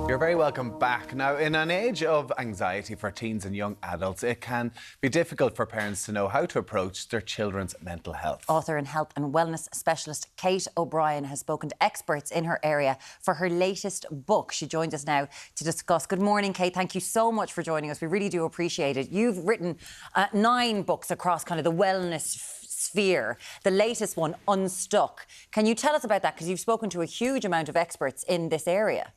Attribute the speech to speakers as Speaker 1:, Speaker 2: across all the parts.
Speaker 1: You're very welcome back. Now, in an age of anxiety for teens and young adults, it can be difficult for parents to know how to approach their children's mental health.
Speaker 2: Author and health and wellness specialist Kate O'Brien has spoken to experts in her area for her latest book. She joins us now to discuss. Good morning, Kate. Thank you so much for joining us. We really do appreciate it. You've written 9 books across kind of the wellness sphere. The latest one, Unstuck. Can you tell us about that? Because you've spoken to a huge amount of experts in this area.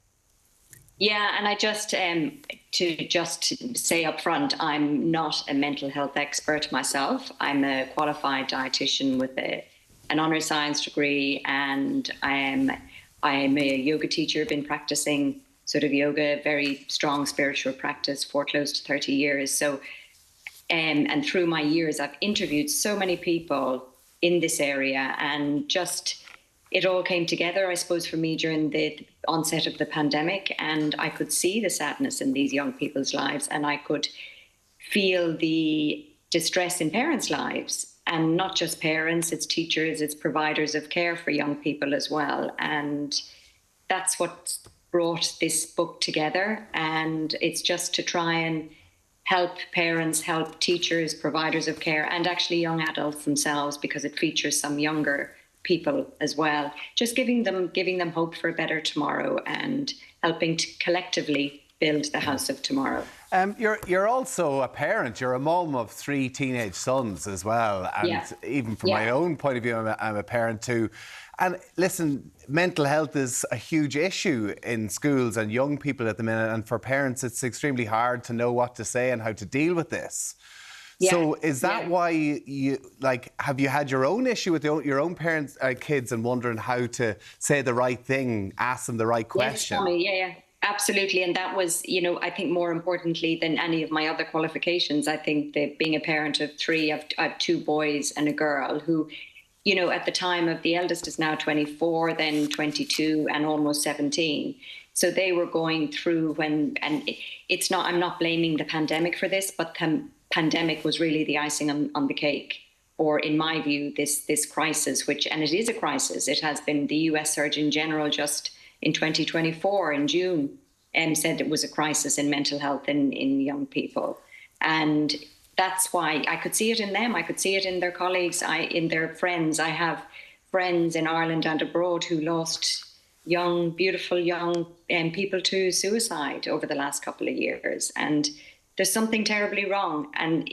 Speaker 3: Yeah, and I just, to say up front, I'm not a mental health expert myself. I'm a qualified dietitian with an honours science degree, and I'm a yoga teacher, been practicing sort of yoga, very strong spiritual practice for close to 30 years. So, and through my years, I've interviewed so many people in this area, and just it all came together, I suppose, for me during the onset of the pandemic, and I could see the sadness in these young people's lives, and I could feel the distress in parents' lives, and not just parents, it's teachers, it's providers of care for young people as well. And that's what brought this book together, and it's just to try and help parents, help teachers, providers of care, and actually young adults themselves, because it features some younger people as well, just giving them hope for a better tomorrow and helping to collectively build the house of tomorrow.
Speaker 1: You're also a parent. You're a mum of 3 teenage sons as well, and even from my own point of view, I'm a parent too. And listen, mental health is a huge issue in schools and young people at the minute, and for parents it's extremely hard to know what to say and how to deal with this. So is that why you have you had your own issue with your own parents, kids, and wondering how to say the right thing, ask them the right question?
Speaker 3: Yes, Tommy, absolutely. And that was, I think more importantly than any of my other qualifications, I think that being a parent of 3, I have 2 boys and a girl who, at the time of the eldest is now 24, then 22 and almost 17. So they were going through I'm not blaming the pandemic for this, but pandemic was really the icing on the cake, or in my view, this crisis, and it is a crisis. It has been. The US Surgeon General just in 2024 in June said it was a crisis in mental health in young people, and that's why I could see it in them. I could see it in their colleagues, in their friends. I have friends in Ireland and abroad who lost beautiful young people to suicide over the last couple of years, and there's something terribly wrong. And,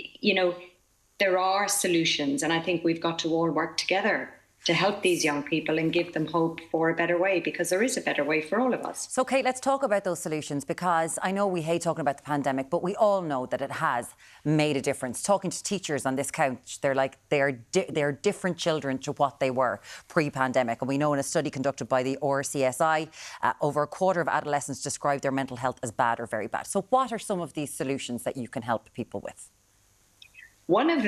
Speaker 3: there are solutions, and I think we've got to all work together to help these young people and give them hope for a better way, because there is a better way for all of us.
Speaker 2: So, Kate, let's talk about those solutions, because I know we hate talking about the pandemic, but we all know that it has made a difference. Talking to teachers on this couch, they're like they are different children to what they were pre-pandemic. And we know in a study conducted by the RCSI, over a quarter of adolescents describe their mental health as bad or very bad. So what are some of these solutions that you can help people with?
Speaker 3: One of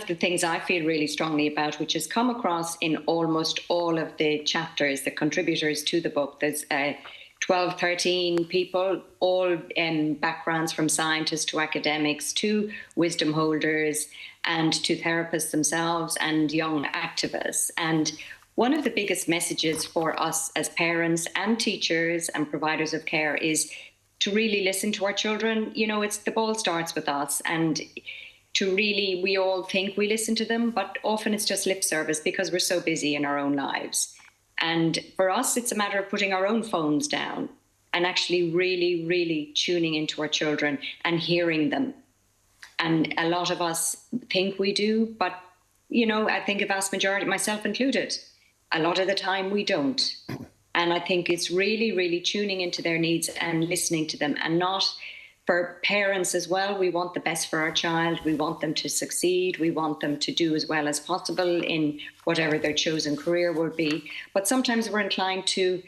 Speaker 3: the things I feel really strongly about, which has come across in almost all of the chapters, the contributors to the book, there's 12, 13 people, all backgrounds from scientists to academics to wisdom holders and to therapists themselves and young activists. And one of the biggest messages for us as parents and teachers and providers of care is to really listen to our children. The ball starts with us, and we all think we listen to them, but often it's just lip service because we're so busy in our own lives. And for us, it's a matter of putting our own phones down and actually really, really tuning into our children and hearing them. And a lot of us think we do, but, I think a vast majority, myself included, a lot of the time we don't. And I think it's really, really tuning into their needs and listening to them, and not. For parents as well, we want the best for our child. We want them to succeed. We want them to do as well as possible in whatever their chosen career will be. But sometimes we're inclined to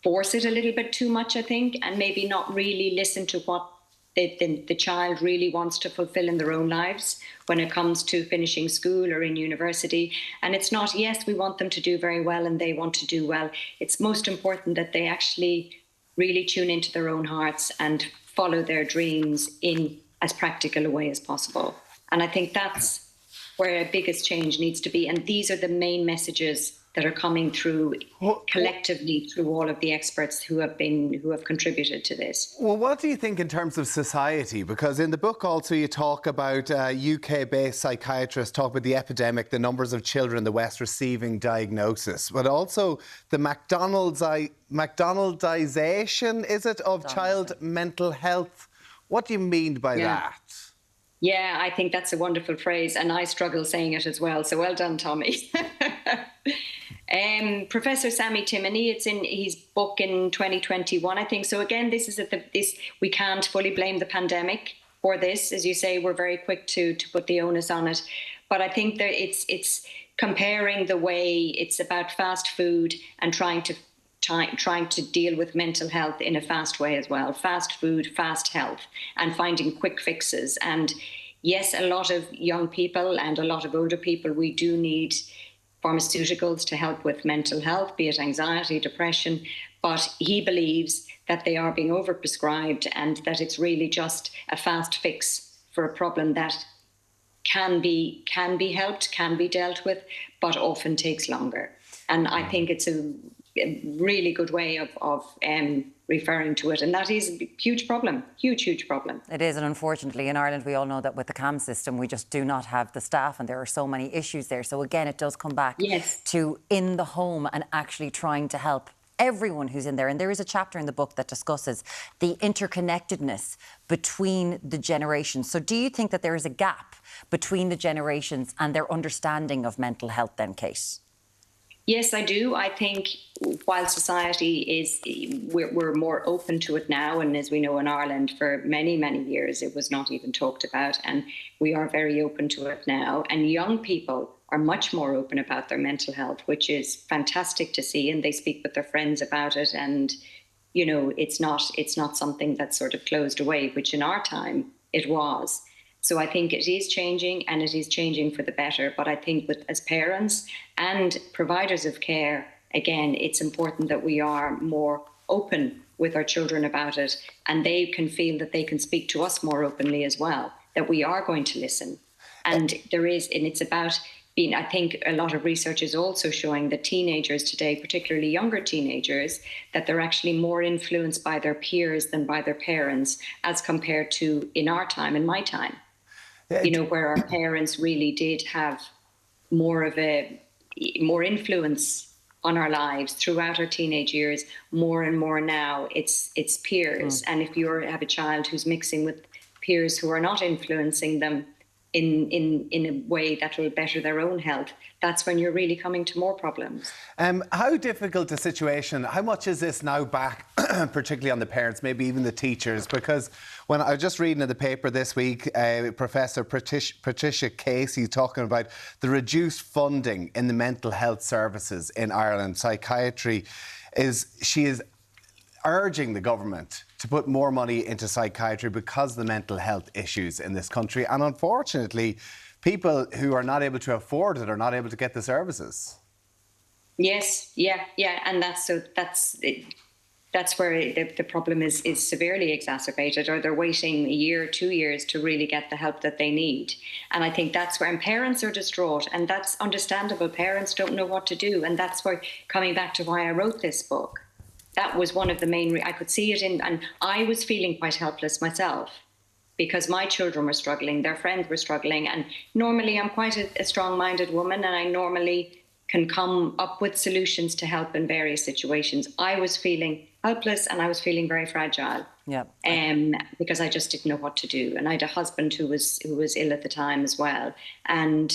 Speaker 3: force it a little bit too much, I think, and maybe not really listen to what the child really wants to fulfill in their own lives when it comes to finishing school or in university. And it's not, yes, we want them to do very well and they want to do well. It's most important that they actually really tune into their own hearts and follow their dreams in as practical a way as possible. And I think that's where our biggest change needs to be. And these are the main messages that are coming through collectively through all of the experts who have contributed to this.
Speaker 1: Well, what do you think in terms of society? Because in the book also you talk about UK-based psychiatrists talk about the epidemic, the numbers of children in the West receiving diagnosis, but also the McDonaldization, is it, of child mental health? What do you mean by that?
Speaker 3: Yeah, I think that's a wonderful phrase, and I struggle saying it as well. So well done, Tommy. Professor Sammy Timoney, it's in his book in 2021, I think. So again, this is we can't fully blame the pandemic for this. As you say, we're very quick to put the onus on it. But I think that it's comparing the way it's about fast food and trying to deal with mental health in a fast way as well. Fast food, fast health, and finding quick fixes. And yes, a lot of young people and a lot of older people, we do need pharmaceuticals to help with mental health, be it anxiety, depression. But he believes that they are being overprescribed and that it's really just a fast fix for a problem that can be helped, can be dealt with, but often takes longer. And I think it's a really good way of referring to it. And that is a huge problem, huge problem.
Speaker 2: It is, and unfortunately in Ireland we all know that with the CAMHS system we just do not have the staff, and there are so many issues there. So again, it does come back to in the home and actually trying to help everyone who's in there. And there is a chapter in the book that discusses the interconnectedness between the generations. So do you think that there is a gap between the generations and their understanding of mental health then, Kate?
Speaker 3: Yes, I do. I think while society we're more open to it now, and as we know in Ireland for many, many years, it was not even talked about, and we are very open to it now. And young people are much more open about their mental health, which is fantastic to see, and they speak with their friends about it. And, you know, it's not something that's sort of closed away, which in our time it was. So I think it is changing, and it is changing for the better. But I think as parents and providers of care, again, it's important that we are more open with our children about it, and they can feel that they can speak to us more openly as well, that we are going to listen. And it's about being, I think a lot of research is also showing that teenagers today, particularly younger teenagers, that they're actually more influenced by their peers than by their parents, as compared to in our time, in my time. You know, where our parents really did have more influence on our lives throughout our teenage years. More and more now, it's peers. And if you have a child who's mixing with peers who are not influencing them in a way that will better their own health, that's when you're really coming to more problems.
Speaker 1: How difficult a situation, how much is this now back, particularly on the parents, maybe even the teachers? Because when I was just reading in the paper this week, Professor Patricia Casey talking about the reduced funding in the mental health services in Ireland. Psychiatry she is urging the government to put more money into psychiatry because of the mental health issues in this country. And unfortunately, people who are not able to afford it are not able to get the services.
Speaker 3: Yes, yeah. And that's where the problem is severely exacerbated, or they're waiting a year, 2 years to really get the help that they need. And I think that's where, and parents are distraught, and that's understandable. Parents don't know what to do. And that's where, coming back to why I wrote this book, that was one of the main, I could see it and I was feeling quite helpless myself, because my children were struggling, their friends were struggling. And normally I'm quite a strong-minded woman, and I normally can come up with solutions to help in various situations. I was feeling helpless, and I was feeling very fragile.
Speaker 2: Yeah.
Speaker 3: Because I just didn't know what to do. And I had a husband who was ill at the time as well. And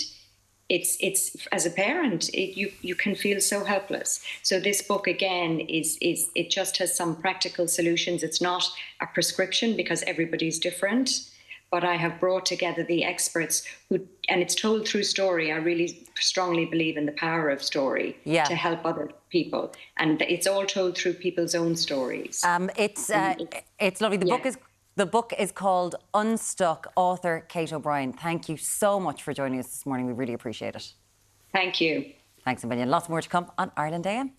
Speaker 3: it's as a parent, you can feel so helpless. So this book again it just has some practical solutions. It's not a prescription, because everybody's different. But I have brought together the experts and it's told through story. I really strongly believe in the power of story to help other people. And it's all told through people's own stories.
Speaker 2: It's lovely. The book is called Unstuck. Author Kate O'Brien. Thank you so much for joining us this morning. We really appreciate it.
Speaker 3: Thank you.
Speaker 2: Thanks a million. Lots more to come on Ireland AM.